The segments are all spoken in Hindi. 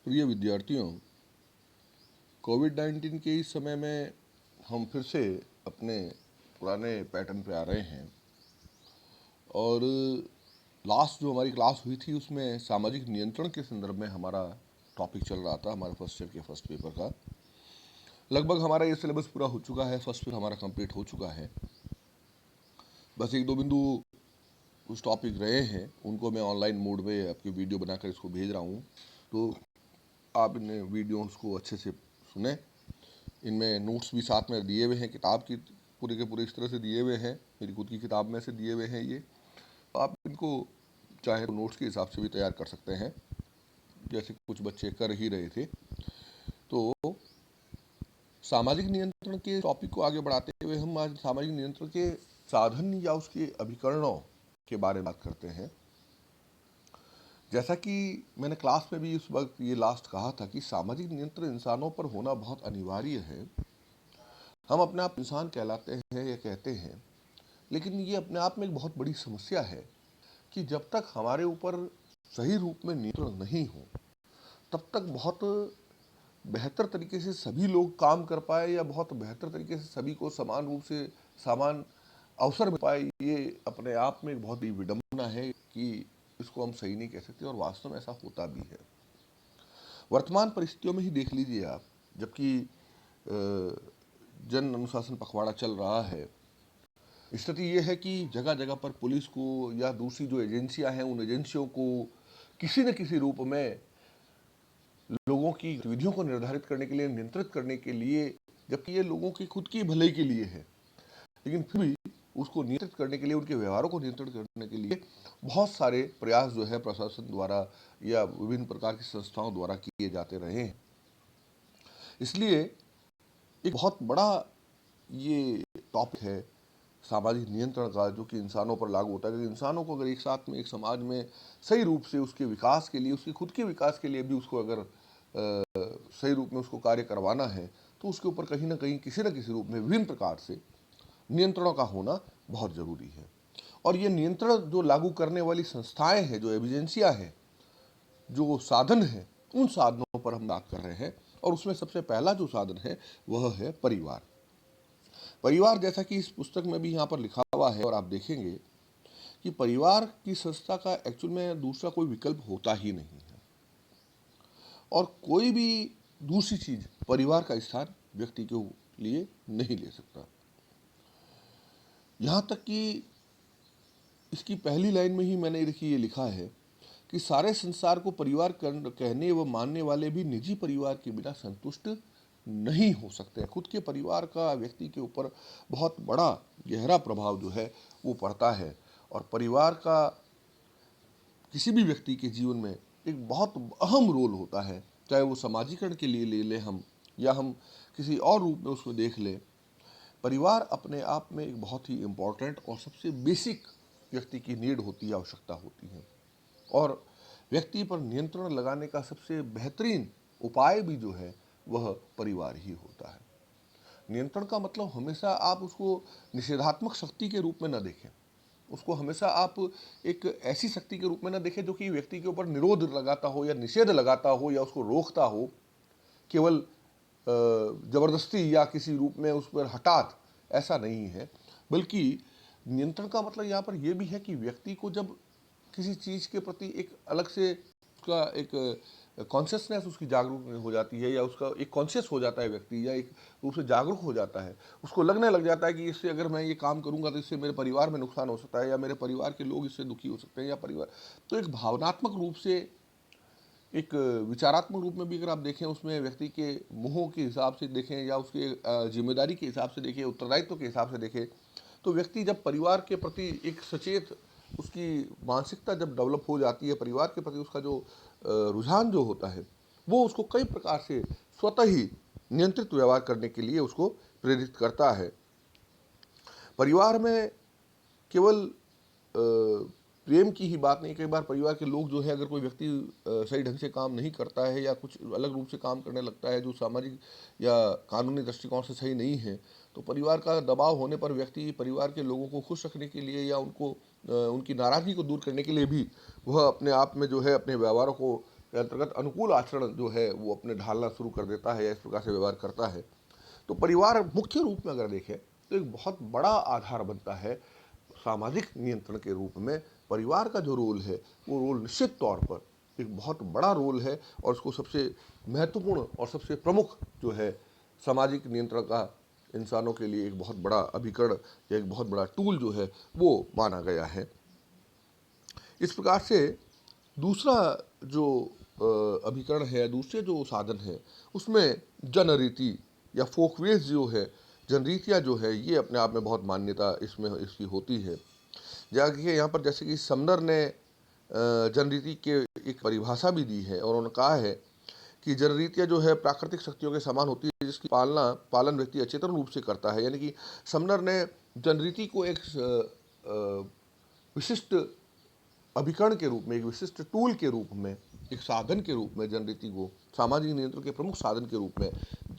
प्रिय विद्यार्थियों, कोविड-19 के इस समय में हम फिर से अपने पुराने पैटर्न पे आ रहे हैं और लास्ट जो हमारी क्लास हुई थी उसमें सामाजिक नियंत्रण के संदर्भ में हमारा टॉपिक चल रहा था, हमारे फर्स्ट ईयर के फर्स्ट पेपर का। लगभग हमारा ये सिलेबस पूरा हो चुका है, फर्स्ट पेपर हमारा कंप्लीट हो चुका है। बस एक दो बिंदु कुछ टॉपिक रहे हैं, उनको मैं ऑनलाइन मोड में आपकी वीडियो बनाकर इसको भेज रहा हूँ, तो आप इन वीडियोस को अच्छे से सुने। इनमें नोट्स भी साथ में दिए हुए हैं, किताब की पूरे के पूरे इस तरह से दिए हुए हैं, मेरी खुद की किताब में से दिए हुए हैं ये। तो आप इनको चाहे तो नोट्स के हिसाब से भी तैयार कर सकते हैं, जैसे कुछ बच्चे कर ही रहे थे। तो सामाजिक नियंत्रण के टॉपिक को आगे बढ़ाते हुए हम आज सामाजिक नियंत्रण के साधन या उसके अभिकरणों के बारे में बात करते हैं। जैसा कि मैंने क्लास में भी उस वक्त ये लास्ट कहा था कि सामाजिक नियंत्रण इंसानों पर होना बहुत अनिवार्य है। हम अपने आप इंसान कहलाते हैं या कहते हैं, लेकिन ये अपने आप में एक बहुत बड़ी समस्या है कि जब तक हमारे ऊपर सही रूप में नियंत्रण नहीं हो तब तक बहुत बेहतर तरीके से सभी लोग काम कर पाए या बहुत बेहतर तरीके से सभी को समान रूप से समान अवसर मिल पाए, ये अपने आप में एक बहुत बड़ी विडंबना है कि इसको हम सही नहीं कह सकते और वास्तव में ऐसा होता भी है। वर्तमान परिस्थितियों में ही देख लीजिए आप, जबकि जन अनुशासन पखवाड़ा चल रहा है, स्थिति ये है कि जगह जगह पर पुलिस को या दूसरी जो एजेंसियां हैं उन एजेंसियों को किसी न किसी रूप में लोगों की गतिविधियों को निर्धारित करने के लिए, नियंत्रित करने के लिए, जबकि ये लोगों की खुद की भलाई के लिए है, लेकिन फिर भी उसको नियंत्रित करने के लिए, उनके व्यवहारों को नियंत्रित करने के लिए बहुत सारे प्रयास जो है प्रशासन द्वारा या विभिन्न प्रकार की संस्थाओं द्वारा किए जाते रहे हैं। इसलिए एक बहुत बड़ा ये टॉपिक है सामाजिक नियंत्रण का, जो कि इंसानों पर लागू होता है। कि इंसानों को अगर एक साथ में एक समाज में सही रूप से उसके विकास के लिए, उसके खुद के विकास के लिए भी उसको अगर सही रूप में उसको कार्य करवाना है, तो उसके ऊपर कहीं ना कहीं किसी न किसी रूप में विभिन्न प्रकार से नियंत्रणों का होना बहुत ज़रूरी है। और ये नियंत्रण जो लागू करने वाली संस्थाएं हैं, जो एजेंसियां हैं, जो साधन हैं, उन साधनों पर हम बात कर रहे हैं। और उसमें सबसे पहला जो साधन है वह है परिवार। परिवार, जैसा कि इस पुस्तक में भी यहाँ पर लिखा हुआ है, और आप देखेंगे कि परिवार की संस्था का एक्चुअल में दूसरा कोई विकल्प होता ही नहीं है, और कोई भी दूसरी चीज परिवार का स्थान व्यक्ति के लिए नहीं ले सकता। यहाँ तक कि इसकी पहली लाइन में ही मैंने देखिए ये लिखा है कि सारे संसार को परिवार कहने व मानने वाले भी निजी परिवार के बिना संतुष्ट नहीं हो सकते। खुद के परिवार का व्यक्ति के ऊपर बहुत बड़ा गहरा प्रभाव जो है वो पड़ता है, और परिवार का किसी भी व्यक्ति के जीवन में एक बहुत अहम रोल होता है, चाहे वो सामाजिकरण के लिए ले लें हम, या हम किसी और रूप में उसको देख लें। परिवार अपने आप में एक बहुत ही इम्पोर्टेंट और सबसे बेसिक व्यक्ति की नीड होती है, आवश्यकता होती है। और व्यक्ति पर नियंत्रण लगाने का सबसे बेहतरीन उपाय भी जो है वह परिवार ही होता है। नियंत्रण का मतलब हमेशा आप उसको निषेधात्मक शक्ति के रूप में न देखें, उसको हमेशा आप एक ऐसी शक्ति के रूप में न देखें जो कि व्यक्ति के ऊपर निरोध लगाता हो या निषेध लगाता हो या उसको रोकता हो, केवल जबरदस्ती या किसी रूप में उस पर हठात, ऐसा नहीं है। बल्कि नियंत्रण का मतलब यहाँ पर यह भी है कि व्यक्ति को जब किसी चीज़ के प्रति एक अलग से उसका एक कॉन्शियसनेस उसकी जागरूक हो जाती है, या उसका एक कॉन्शियस हो जाता है व्यक्ति, या एक रूप से जागरूक हो जाता है, उसको लगने लग जाता है कि इससे अगर मैं ये काम करूंगा तो इससे मेरे परिवार में नुकसान हो सकता है, या मेरे परिवार के लोग इससे दुखी हो सकते हैं, या परिवार, तो एक भावनात्मक रूप से, एक विचारात्मक रूप में भी अगर आप देखें, उसमें व्यक्ति के मुँहों के हिसाब से देखें, या उसके जिम्मेदारी के हिसाब से देखें, उत्तरदायित्व के हिसाब से देखें, तो व्यक्ति जब परिवार के प्रति एक सचेत उसकी मानसिकता जब डेवलप हो जाती है, परिवार के प्रति उसका जो रुझान जो होता है, वो उसको कई प्रकार से स्वतः ही नियंत्रित व्यवहार करने के लिए उसको प्रेरित करता है। परिवार में केवल प्रेम की ही बात नहीं, कई बार परिवार के लोग जो है, अगर कोई व्यक्ति सही ढंग से काम नहीं करता है या कुछ अलग रूप से काम करने लगता है जो सामाजिक या कानूनी दृष्टिकोण से सही नहीं है, तो परिवार का दबाव होने पर व्यक्ति परिवार के लोगों को खुश रखने के लिए या उनको उनकी नाराज़गी को दूर करने के लिए भी वह अपने आप में जो है अपने व्यवहारों को के अंतर्गत अनुकूल आचरण जो है वो अपने ढालना शुरू कर देता है या इस प्रकार से व्यवहार करता है, तो परिवार मुख्य रूप में अगर देखें तो एक बहुत बड़ा आधार बनता है सामाजिक नियंत्रण के रूप में। परिवार का जो रोल है वो रोल निश्चित तौर पर एक बहुत बड़ा रोल है, और उसको सबसे महत्वपूर्ण और सबसे प्रमुख जो है सामाजिक नियंत्रण का इंसानों के लिए एक बहुत बड़ा अभिकरण या एक बहुत बड़ा टूल जो है वो माना गया है। इस प्रकार से दूसरा जो अभिकरण है, दूसरे जो साधन है, उसमें जनरीति या फोकवेज जो है, जनरीतियाँ जो है, ये अपने आप में बहुत मान्यता इसमें इसकी होती है। देखिए यहाँ पर जैसे कि समनर ने जनरीति के एक परिभाषा भी दी है, और उन्होंने कहा है कि जनरीतियाँ जो है प्राकृतिक शक्तियों के समान होती है जिसकी पालन व्यक्ति अचेतन रूप से करता है। यानी कि समनर ने जनरीति को एक विशिष्ट अभिकरण के रूप में, एक विशिष्ट टूल के रूप में, एक साधन के रूप में, जनरीति को सामाजिक नियंत्रण के प्रमुख साधन के रूप में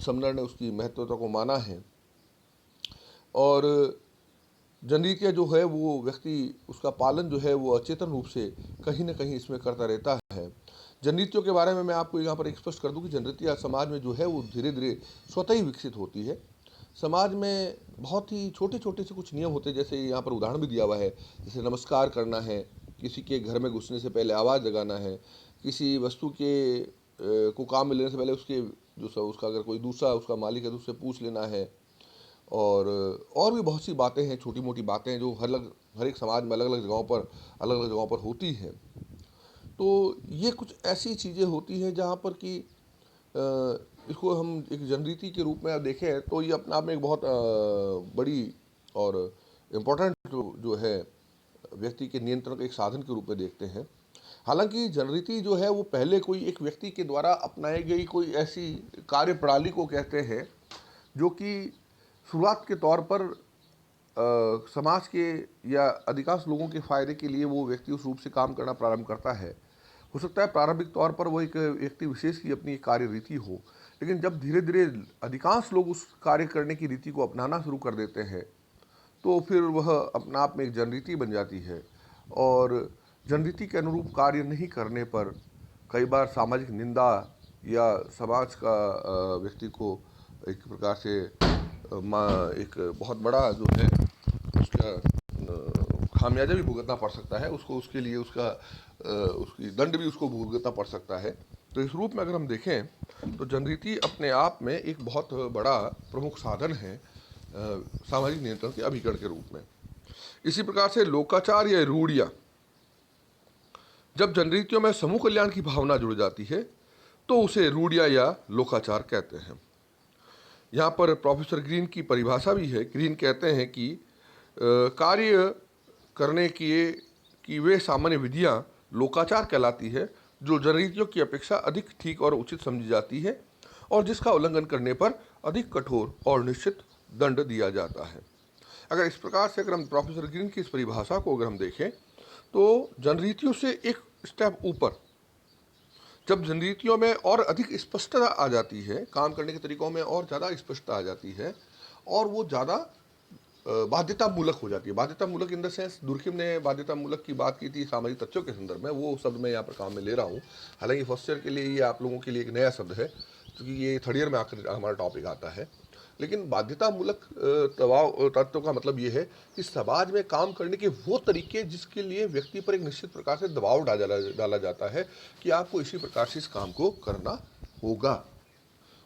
समनर ने उसकी महत्वता को माना है। और जनरीतियाँ जो है वो व्यक्ति उसका पालन जो है वो अचेतन रूप से कहीं ना कहीं इसमें करता रहता है। जनरीतियों के बारे में मैं आपको यहाँ पर स्पष्ट कर दूं कि जनरीतियाँ समाज में जो है वो धीरे धीरे स्वतः ही विकसित होती है। समाज में बहुत ही छोटे छोटे से कुछ नियम होते हैं, जैसे यहाँ पर उदाहरण भी दिया हुआ है, जैसे नमस्कार करना है, किसी के घर में घुसने से पहले आवाज़ लगाना है, किसी वस्तु के को काम में लेने से पहले उसके जो उसका अगर कोई दूसरा उसका मालिक है तो उससे पूछ लेना है, और भी बहुत सी बातें हैं, छोटी मोटी बातें हैं जो हर एक समाज में अलग अलग जगहों पर होती हैं। तो ये कुछ ऐसी चीज़ें होती हैं जहाँ पर कि इसको हम एक जनरीति के रूप में आप देखें तो ये अपने आप में एक बहुत बड़ी और इम्पोर्टेंट जो है व्यक्ति के नियंत्रण का एक साधन के रूप में देखते हैं। हालांकि जनरीति जो है वो पहले कोई एक व्यक्ति के द्वारा अपनाई गई कोई ऐसी कार्य प्रणाली को कहते हैं जो कि शुरुआत के तौर पर समाज के या अधिकांश लोगों के फायदे के लिए वो व्यक्ति उस रूप से काम करना प्रारंभ करता है। हो सकता है प्रारंभिक तौर पर वो एक व्यक्ति विशेष की अपनी कार्य रीति हो, लेकिन जब धीरे धीरे अधिकांश लोग उस कार्य करने की रीति को अपनाना शुरू कर देते हैं तो फिर वह अपने आप में एक जनरीति बन जाती है। और जनरीति के अनुरूप कार्य नहीं करने पर कई बार सामाजिक निंदा या समाज का व्यक्ति को एक प्रकार से एक बहुत बड़ा जो है उसका खामियाजा भी भुगतना पड़ सकता है, उसको उसके लिए उसकी दंड भी उसको भुगतना पड़ सकता है। तो इस रूप में अगर हम देखें तो जनरीति अपने आप में एक बहुत बड़ा प्रमुख साधन है सामाजिक नियंत्रण के अभिकरण के रूप में। इसी प्रकार से लोकाचार या रूढ़ियाँ, जब जनरीतियों में समूह कल्याण की भावना जुड़ जाती है तो उसे रूढ़ियाँ या लोकाचार कहते हैं। यहाँ पर प्रोफेसर ग्रीन की परिभाषा भी है। ग्रीन कहते हैं कि कार्य करने की वे सामान्य विधियाँ लोकाचार कहलाती है जो जनरीतियों की अपेक्षा अधिक ठीक और उचित समझी जाती है और जिसका उल्लंघन करने पर अधिक कठोर और निश्चित दंड दिया जाता है। अगर इस प्रकार से अगर हम प्रोफेसर ग्रीन की इस परिभाषा को अगर हम देखें तो जनरीतियों से एक स्टेप ऊपर जब जनरीतियों में और अधिक स्पष्टता आ जाती है, काम करने के तरीकों में और ज़्यादा स्पष्टता आ जाती है और वो ज़्यादा बाध्यतामूलक हो जाती है। बाध्यतामूलक इन द सेंस दुर्खिम ने बाध्यतामूलक की बात की थी सामाजिक तथ्यों के संदर्भ में, वो शब्द मैं यहाँ पर काम में ले रहा हूँ। हालांकि फर्स्ट ईयर के लिए ये आप लोगों के लिए एक नया शब्द है क्योंकि ये थर्ड ईयर में आकर हमारा टॉपिक आता है। लेकिन बाध्यतामूलक दबाव तत्व का मतलब ये है कि समाज में काम करने के वो तरीके जिसके लिए व्यक्ति पर एक निश्चित प्रकार से दबाव डाला जाता है कि आपको इसी प्रकार से इस काम को करना होगा,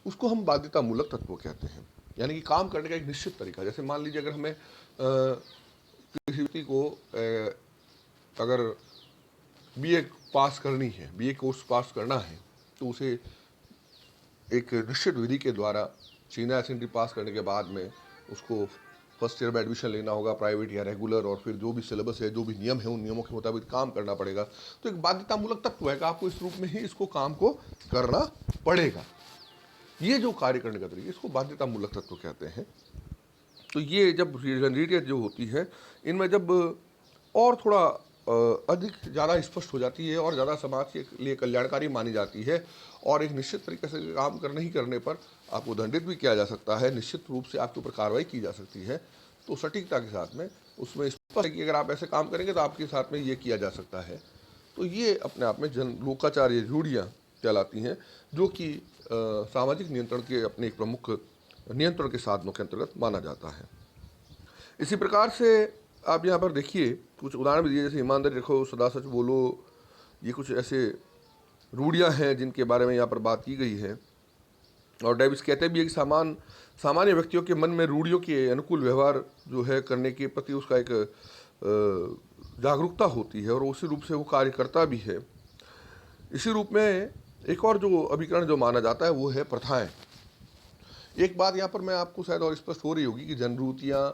उसको हम बाध्यतामूलक तत्व कहते हैं। यानी कि काम करने का एक निश्चित तरीका। जैसे मान लीजिए अगर हमें किसी व्यक्ति को अगर बीए पास करनी है, बीए कोर्स पास करना है, तो उसे एक निश्चित विधि के द्वारा सीनियर एसेंट्री पास करने के बाद में उसको फर्स्ट ईयर में एडमिशन लेना होगा, प्राइवेट या रेगुलर, और फिर जो भी सिलेबस है, जो भी नियम है, उन नियमों के मुताबिक काम करना पड़ेगा। तो एक बाध्यतामूलक तत्व है कि आपको इस रूप में ही इसको काम को करना पड़ेगा। ये जो कार्य करने का तरीका, इसको बाध्यतामूलक तत्व कहते हैं। तो ये जब जनरीतियाँ जो होती है इनमें जब और थोड़ा अधिक ज़्यादा स्पष्ट हो जाती है और ज़्यादा समाज के लिए कल्याणकारी मानी जाती है और एक निश्चित तरीके से काम नहीं करने पर आपको दंडित भी किया जा सकता है, निश्चित रूप से आपके ऊपर कार्रवाई की जा सकती है। तो सटीकता के साथ में उसमें स्पष्ट है कि अगर आप ऐसे काम करेंगे तो आपके साथ में ये किया जा सकता है। तो ये अपने आप में लोकाचार रूढ़ियाँ कहलाती हैं, जो कि सामाजिक नियंत्रण के अपने एक प्रमुख नियंत्रण के साधनों के अंतर्गत माना जाता है। इसी प्रकार से आप यहाँ पर देखिए कुछ उदाहरण भी दिए, जैसे ईमानदारी रखो, सदा सच बोलो, ये कुछ ऐसे रूढ़ियाँ हैं जिनके बारे में यहाँ पर बात की गई है। और डेविस कहते भी है कि सामान्य व्यक्तियों के मन में रूढ़ियों के अनुकूल व्यवहार जो है करने के प्रति उसका एक जागरूकता होती है और उसी रूप से वो कार्य करता भी है। इसी रूप में एक और जो अभिकरण जो माना जाता है वो है प्रथाएं। एक बात यहाँ पर मैं आपको शायद और स्पष्ट हो रही होगी कि जनरूतियाँ,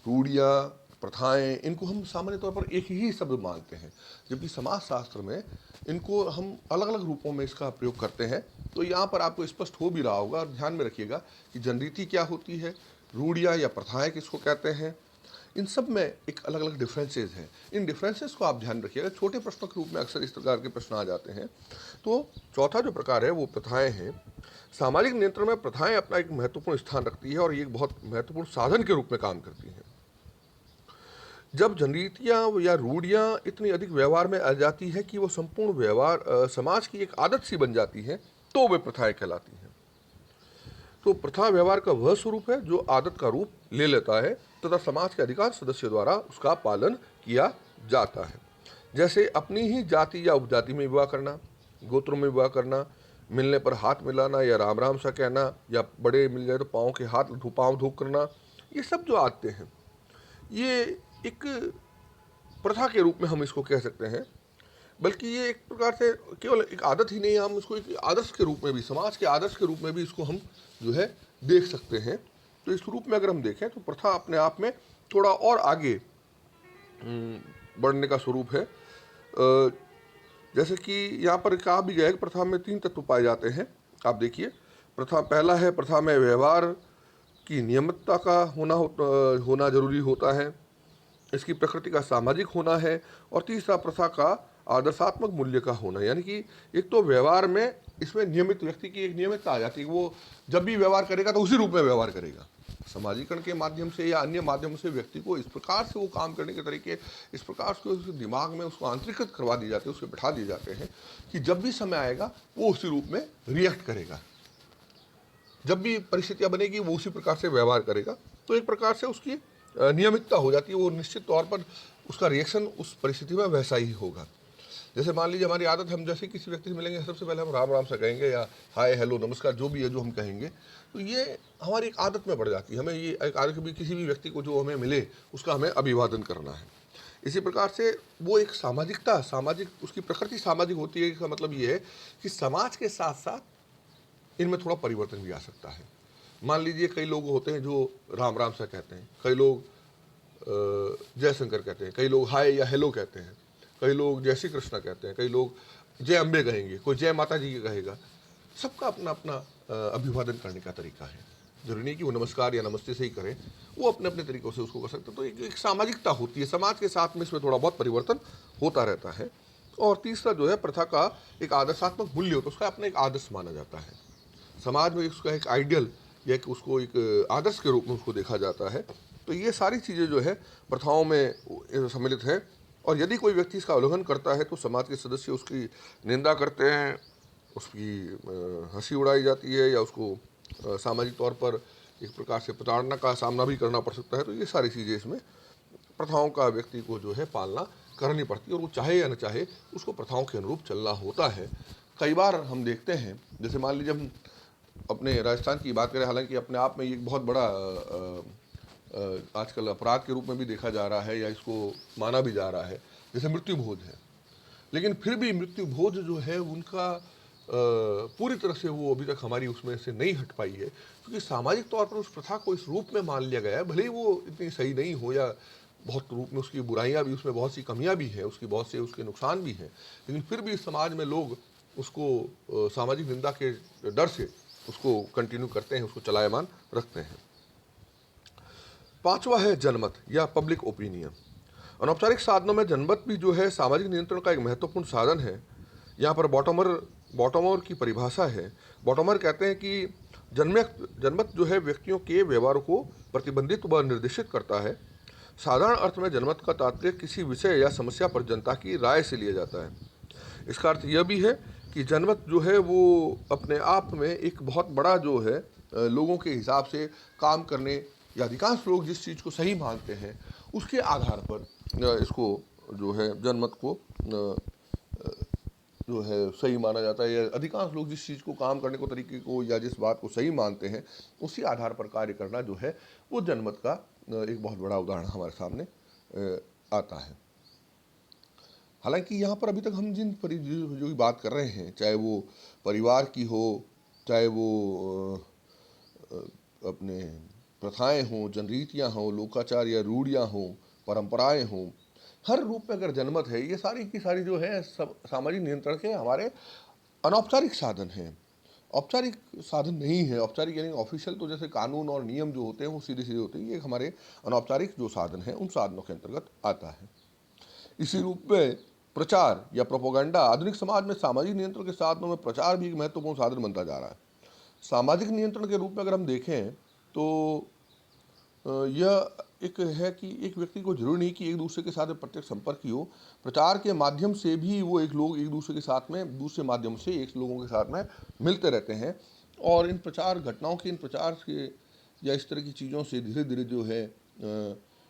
रूढ़ियाँ, प्रथाएं, इनको हम सामान्य तौर पर एक ही शब्द मानते हैं, जबकि समाजशास्त्र में इनको हम अलग अलग रूपों में इसका प्रयोग करते हैं। तो यहाँ पर आपको स्पष्ट हो भी रहा होगा, और ध्यान में रखिएगा कि जनरीति क्या होती है, रूढ़ियाँ या प्रथाएं किसको कहते हैं, इन सब में एक अलग अलग डिफरेंसेस हैं। इन डिफरेंसेस को आप ध्यान रखिएगा, छोटे प्रश्नों के रूप में अक्सर इस प्रकार के प्रश्न आ जाते हैं। तो चौथा जो प्रकार है वो प्रथाएं हैं। सामाजिक नियंत्रण में प्रथाएं अपना एक महत्वपूर्ण स्थान रखती है और ये एक बहुत महत्वपूर्ण साधन के रूप में काम करती हैं। जब जनरीतियाँ या रूढ़ियाँ इतनी अधिक व्यवहार में आ जाती है कि वो संपूर्ण व्यवहार समाज की एक आदत सी बन जाती है, तो वे प्रथाएं कहलाती हैं। तो प्रथा व्यवहार का वह स्वरूप है जो आदत का रूप ले लेता है तथा समाज के अधिकांश सदस्यों द्वारा उसका पालन किया जाता है। जैसे अपनी ही जाति या उपजाति में विवाह करना, गोत्रों में विवाह करना, मिलने पर हाथ मिलाना या राम राम सा कहना, या बड़े मिल जाए तो पाँव धो करना, ये सब जो आते हैं ये एक प्रथा के रूप में हम इसको कह सकते हैं। बल्कि ये एक प्रकार से केवल एक आदत ही नहीं है, हम इसको एक आदर्श के रूप में भी, समाज के आदर्श के रूप में भी इसको हम जो है देख सकते हैं। तो इस रूप में अगर हम देखें तो प्रथा अपने आप में थोड़ा और आगे बढ़ने का स्वरूप है। जैसे कि यहाँ पर कहा भी गया है कि प्रथा में 3 तत्व पाए जाते हैं। आप देखिए, प्रथा पहला है, प्रथा में व्यवहार की नियमितता का होना जरूरी होता है। इसकी प्रकृति का सामाजिक होना है। और तीसरा, प्रथा का आदर्शात्मक मूल्य का होना, यानी कि एक तो व्यवहार में इसमें नियमित व्यक्ति की एक नियमितता आ जाती है, वो जब भी व्यवहार करेगा तो उसी रूप में व्यवहार करेगा। समाजीकरण के माध्यम से या अन्य माध्यम से व्यक्ति को इस प्रकार से वो काम करने के तरीके, इस प्रकार से उसके दिमाग में उसको आंतरिकृत करवा दिए जाते हैं, उसके बैठा दिए जाते हैं कि जब भी समय आएगा वो उसी रूप में रिएक्ट करेगा, जब भी परिस्थितियाँ बनेगी वो उसी प्रकार से व्यवहार करेगा। तो एक प्रकार से उसकी नियमितता हो जाती है, वो निश्चित तौर पर उसका रिएक्शन उस परिस्थिति में वैसा ही होगा। जैसे मान लीजिए हमारी आदत, हम जैसे किसी व्यक्ति से मिलेंगे सबसे पहले हम राम राम से कहेंगे, या हाय हेलो नमस्कार जो भी है जो हम कहेंगे, तो ये हमारी एक आदत में बढ़ जाती है। हमें ये एक आदत भी, किसी भी व्यक्ति को जो हमें मिले उसका हमें अभिवादन करना है। इसी प्रकार से वो एक सामाजिक उसकी प्रकृति सामाजिक होती है। इसका मतलब ये है कि समाज के साथ साथ इनमें थोड़ा परिवर्तन भी आ सकता है। मान लीजिए कई लोग होते हैं जो राम राम सा कहते हैं, कई लोग जय शंकर कहते हैं, कई लोग हाय या हेलो कहते हैं, कई लोग जय श्री कृष्ण कहते हैं, कई लोग जय अम्बे कहेंगे, कोई जय माता जी कहेगा। सबका अपना अपना अभिवादन करने का तरीका है। जरूरी नहीं कि वो नमस्कार या नमस्ते से ही करें, वो अपने अपने तरीकों से उसको कर सकते हैं। तो एक सामाजिकता होती है, समाज के साथ में इसमें थोड़ा बहुत परिवर्तन होता रहता है। और तीसरा जो है, प्रथा का एक आदर्शात्मक मूल्य होता है, उसका अपना एक आदर्श माना जाता है। समाज में उसका एक आइडियल या कि उसको एक आदर्श के रूप में उसको देखा जाता है। तो ये सारी चीज़ें जो है प्रथाओं में सम्मिलित है। और यदि कोई व्यक्ति इसका उल्लंघन करता है तो समाज के सदस्य उसकी निंदा करते हैं, उसकी हंसी उड़ाई जाती है, या उसको सामाजिक तौर पर एक प्रकार से प्रताड़ना का सामना भी करना पड़ सकता है। तो ये सारी चीज़ें इसमें प्रथाओं का व्यक्ति को जो है पालना करनी पड़ती है, और वो चाहे या न चाहे उसको प्रथाओं के अनुरूप चलना होता है। कई बार हम देखते हैं, जैसे मान लीजिए हम अपने राजस्थान की बात करें, हालांकि अपने आप में ये एक बहुत बड़ा आजकल अपराध के रूप में भी देखा जा रहा है, या इसको माना भी जा रहा है, जैसे मृत्यु भोज है। लेकिन फिर भी मृत्यु भोज जो है उनका पूरी तरह से वो अभी तक हमारी उसमें से नहीं हट पाई है, क्योंकि सामाजिक तौर पर उस प्रथा को इस रूप में मान लिया गया है। भले ही वो इतनी सही नहीं हो, या बहुत रूप में उसकी बुराइयां भी, उसमें बहुत सी कमियां भी हैं, उसकी बहुत से उसके नुकसान भी हैं, लेकिन फिर भी समाज में लोग उसको सामाजिक निंदा के डर से उसको कंटिन्यू करते हैं, उसको चलायमान रखते हैं। पांचवा है जनमत या पब्लिक ओपिनियन। अनौपचारिक साधनों में जनमत भी जो है सामाजिक नियंत्रण का एक महत्वपूर्ण साधन है। यहाँ पर बॉटमर की परिभाषा है। बॉटमर कहते हैं कि जनमत जो है व्यक्तियों के व्यवहार को प्रतिबंधित व निर्देशित करता है। साधारण अर्थ में जनमत का तात्पर्य किसी विषय या समस्या पर जनता की राय से लिया जाता है। इसका अर्थ यह भी है कि जनमत जो है वो अपने आप में एक बहुत बड़ा जो है लोगों के हिसाब से काम करने, या अधिकांश लोग जिस चीज़ को सही मानते हैं उसके आधार पर इसको जो है जनमत को जो है सही माना जाता है, या अधिकांश लोग जिस चीज़ को काम करने को तरीके को या जिस बात को सही मानते हैं उसी आधार पर कार्य करना जो है वो जनमत का एक बहुत बड़ा उदाहरण हमारे सामने आता है। हालांकि यहाँ पर अभी तक हम जिन जो भी बात कर रहे हैं, चाहे वो परिवार की हो, चाहे वो अपने प्रथाएं हों, जनरीतियाँ हों, लोकाचार या रूढ़ियाँ हों, परंपराएं हों, हर रूप में अगर जनमत है, ये सारी की सारी जो है सब सामाजिक नियंत्रण के हमारे अनौपचारिक साधन हैं, औपचारिक साधन नहीं है। औपचारिक यानी ऑफिशियल तो जैसे कानून और नियम जो होते हैं वो सीधे सीधे होते हैं, ये हमारे अनौपचारिक जो साधन हैं उन साधनों के अंतर्गत आता है। इसी रूप में प्रचार या प्रोपोगंडा आधुनिक समाज में सामाजिक नियंत्रण के साधनों में प्रचार भी एक महत्वपूर्ण साधन बनता जा रहा है। सामाजिक नियंत्रण के रूप में अगर हम देखें तो यह एक है कि एक व्यक्ति को जरूरी नहीं कि एक दूसरे के साथ प्रत्यक्ष संपर्क ही हो, प्रचार के माध्यम से भी वो एक लोग एक दूसरे के साथ में दूसरे माध्यम से एक लोगों के साथ में मिलते रहते हैं, और इन प्रचार घटनाओं के इन प्रचार के या इस तरह की चीज़ों से धीरे धीरे जो है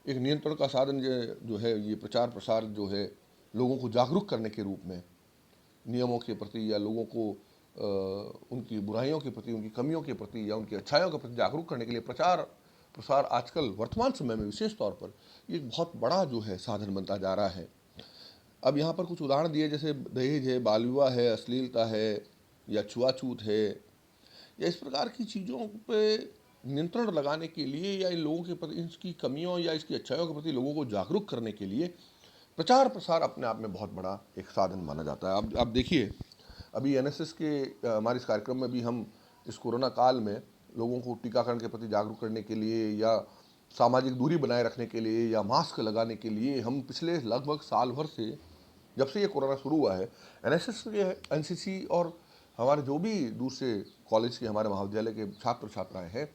एक नियंत्रण का साधन जो है ये प्रचार प्रसार जो है लोगों को जागरूक करने के रूप में नियमों के प्रति या लोगों को उनकी बुराइयों के प्रति, उनकी कमियों के प्रति या उनकी अच्छाइयों के प्रति जागरूक करने के लिए प्रचार प्रसार आजकल वर्तमान समय में विशेष तौर पर एक बहुत बड़ा जो है साधन बनता जा रहा है। अब यहाँ पर कुछ उदाहरण दिए, जैसे दहेज है, बाल विवाह है, अश्लीलता है या छुआछूत है, या इस प्रकार की चीज़ों पे नियंत्रण लगाने के लिए या इन लोगों के प्रति इसकी कमियों या इसकी अच्छाइयों के प्रति लोगों को जागरूक करने के लिए प्रचार प्रसार अपने आप में बहुत बड़ा एक साधन माना जाता है। अब देखिए, अभी एनएसएस के हमारे इस कार्यक्रम में भी हम इस कोरोना काल में लोगों को टीकाकरण के प्रति जागरूक करने के लिए या सामाजिक दूरी बनाए रखने के लिए या मास्क लगाने के लिए हम पिछले लगभग साल भर से, जब से ये कोरोना शुरू हुआ है, एनएसएस के एनसीसी और हमारे जो भी दूसरे कॉलेज के हमारे महाविद्यालय के छात्र छात्राएं हैं,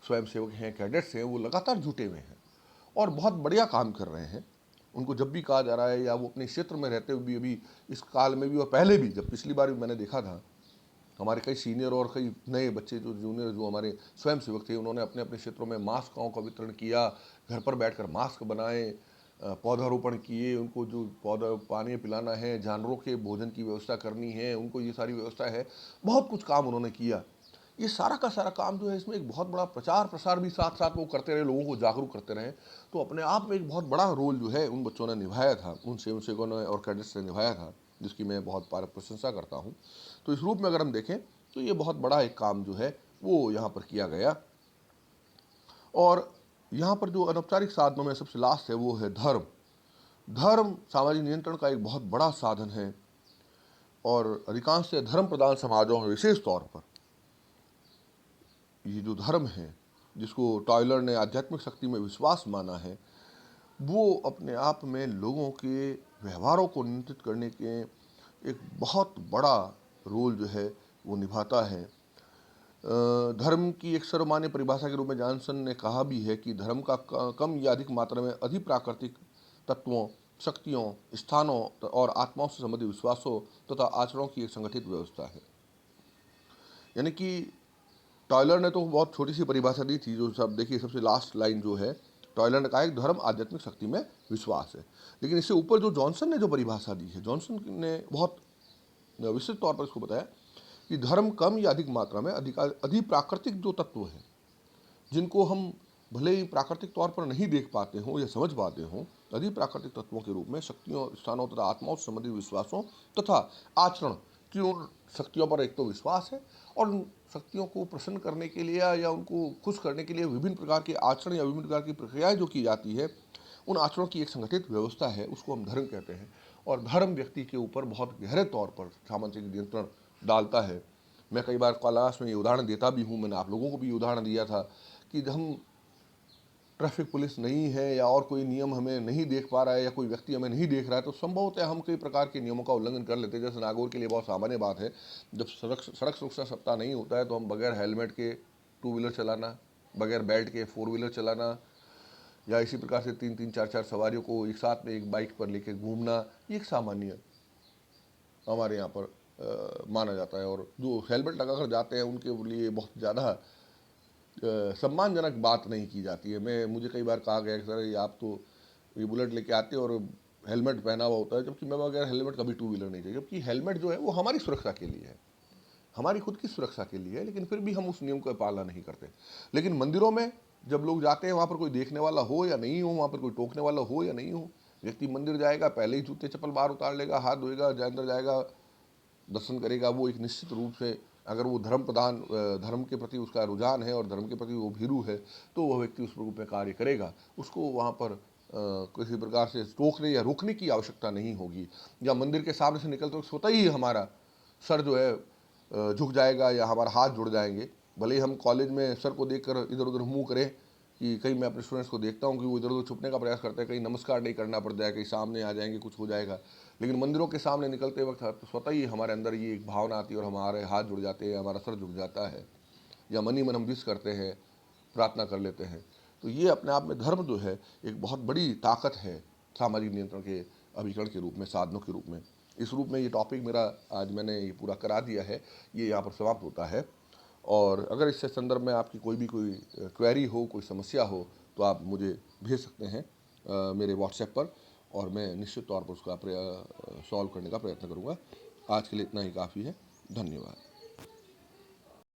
स्वयंसेवक हैं, कैडेट्स हैं, वो लगातार जुटे हुए हैं और बहुत बढ़िया काम कर रहे हैं। उनको जब भी कहा जा रहा है या वो अपने क्षेत्र में रहते हुए भी अभी इस काल में भी और पहले भी, जब पिछली बार भी मैंने देखा था हमारे कई सीनियर और कई नए बच्चे जो जूनियर जो हमारे स्वयंसेवक थे, उन्होंने अपने अपने क्षेत्रों में मास्कों का वितरण किया, घर पर बैठकर मास्क बनाए, पौधारोपण किए, उनको जो पौधा पानी पिलाना है, जानवरों के भोजन की व्यवस्था करनी है, उनको ये सारी व्यवस्था है, बहुत कुछ काम उन्होंने किया। ये सारा का सारा काम जो है इसमें एक बहुत बड़ा प्रचार प्रसार भी साथ साथ वो करते रहे, लोगों को जागरूक करते रहे, तो अपने आप में एक बहुत बड़ा रोल जो है उन बच्चों ने निभाया था, उन स्वयंसेवकों ने और कैडेट्स ने निभाया था, जिसकी मैं बहुत प्रशंसा करता हूँ। तो इस रूप में अगर हम देखें तो ये बहुत बड़ा एक काम जो है वो यहाँ पर किया गया। और यहाँ पर जो अनौपचारिक साधनों में सबसे लास्ट है वो है धर्म। धर्म सामाजिक नियंत्रण का एक बहुत बड़ा साधन है, और अधिकांश से धर्म प्रधान समाजों में विशेष तौर पर ये जो धर्म है, जिसको टॉयलर ने आध्यात्मिक शक्ति में विश्वास माना है, वो अपने आप में लोगों के व्यवहारों को नियंत्रित करने के एक बहुत बड़ा रोल जो है वो निभाता है। धर्म की एक सर्वमान्य परिभाषा के रूप में जॉनसन ने कहा भी है कि धर्म का कम या अधिक मात्रा में अधिप्राकृतिक तत्वों, शक्तियों, स्थानों और आत्माओं से संबंधित विश्वासों तथा आचरणों की एक संगठित व्यवस्था है। यानी कि टॉयलर ने तो बहुत छोटी सी परिभाषा दी थी, जो सब देखिए सबसे लास्ट लाइन जो है, टॉयलर ने कहा एक धर्म आध्यात्मिक शक्ति में विश्वास है। लेकिन इससे ऊपर जो जॉनसन ने जो परिभाषा दी है, जॉनसन ने बहुत विस्तृत तौर पर इसको बताया कि धर्म कम या अधिक मात्रा में अधिप्राकृतिक जो तत्व हैं, जिनको हम भले ही प्राकृतिक तौर पर नहीं देख पाते हों या समझ पाते हों, अधिप्राकृतिक तत्वों के रूप में शक्तियों, स्थानों तथा आत्माओं से संबंधित विश्वासों तथा आचरण की उन शक्तियों पर एक तो विश्वास है, और उन शक्तियों को प्रसन्न करने के लिए या उनको खुश करने के लिए विभिन्न प्रकार के आचरण या विभिन्न प्रकार की प्रक्रियाएं जो की जाती है, उन आचरणों की एक संगठित व्यवस्था है, उसको हम धर्म कहते हैं। और धर्म व्यक्ति के ऊपर बहुत गहरे तौर पर सामाजिक नियंत्रण डालता है। मैं कई बार क्लास में ये उदाहरण देता भी हूँ, मैंने आप लोगों को भी उदाहरण दिया था कि हम ट्रैफिक पुलिस नहीं है या और कोई नियम हमें नहीं देख पा रहा है या कोई व्यक्ति हमें नहीं देख रहा है, तो संभवतः हम कई प्रकार के नियमों का उल्लंघन कर लेते हैं। जैसे नागौर के लिए बहुत सामान्य बात है, जब सड़क सुरक्षा सप्ताह नहीं होता है तो हम बगैर हेलमेट के टू व्हीलर चलाना, बगैर बेल्ट के फोर व्हीलर चलाना, या इसी प्रकार से 3-3 4-4 सवारियों को एक साथ में एक बाइक पर लेकर घूमना, ये एक सामान्य हमारे यहाँ पर माना जाता है। और जो हेलमेट लगाकर जाते हैं उनके लिए बहुत ज़्यादा सम्मानजनक बात नहीं की जाती है। मुझे कई बार कहा गया कि सर ये आप तो ये बुलेट लेके आते हो और हेलमेट पहना हुआ होता है, जबकि मैं वगैरह हेलमेट कभी टू व्हीलर नहीं चाहिए, जबकि हेलमेट जो है वो हमारी सुरक्षा के लिए है, हमारी खुद की सुरक्षा के लिए है, लेकिन फिर भी हम उस नियम का पालना नहीं करते। लेकिन मंदिरों में जब लोग जाते हैं, वहाँ पर कोई देखने वाला हो या नहीं हो, वहाँ पर कोई टोकने वाला हो या नहीं हो, व्यक्ति मंदिर जाएगा, पहले ही जूते चप्पल बाहर उतार लेगा, हाथ धोएगा, अंदर जाएगा, दर्शन करेगा। वो एक निश्चित रूप से, अगर वो धर्म के प्रति उसका रुझान है और धर्म के प्रति वो भीरू है, तो वह व्यक्ति उस रूप में कार्य करेगा। उसको वहाँ पर किसी प्रकार से टोकने या रोकने की आवश्यकता नहीं होगी। या मंदिर के सामने से निकलते वक्त स्वतः ही हमारा सर जो है झुक जाएगा या हमारा हाथ जुड़ जाएंगे। भले ही हम कॉलेज में सर को देखकर इधर उधर मुंह करें, कि कहीं मैं अपने स्टूडेंट्स को देखता हूँ कि वो इधर उधर छुपने का प्रयास करते हैं, कहीं नमस्कार नहीं करना पड़ जाए, कहीं सामने आ जाएंगे, कुछ हो जाएगा। लेकिन मंदिरों के सामने निकलते वक्त तो स्वतः ही हमारे अंदर ये एक भावना आती है और हमारे हाथ जुड़ जाते हैं, हमारा सर झुक जाता है, या मन ही मन हम विश करते हैं, प्रार्थना कर लेते हैं। तो ये अपने आप में धर्म जो है एक बहुत बड़ी ताकत है सामाजिक नियंत्रण के अभिकरण के रूप में, साधनों के रूप में। इस रूप में ये टॉपिक मेरा आज मैंने ये पूरा करा दिया है, ये यहाँ पर समाप्त होता है। और अगर इससे संदर्भ में आपकी कोई क्वेरी हो, कोई समस्या हो, तो आप मुझे भेज सकते हैं मेरे व्हाट्सएप पर, और मैं निश्चित तौर पर उसका सॉल्व करने का प्रयत्न करूँगा। आज के लिए इतना ही काफ़ी है। धन्यवाद।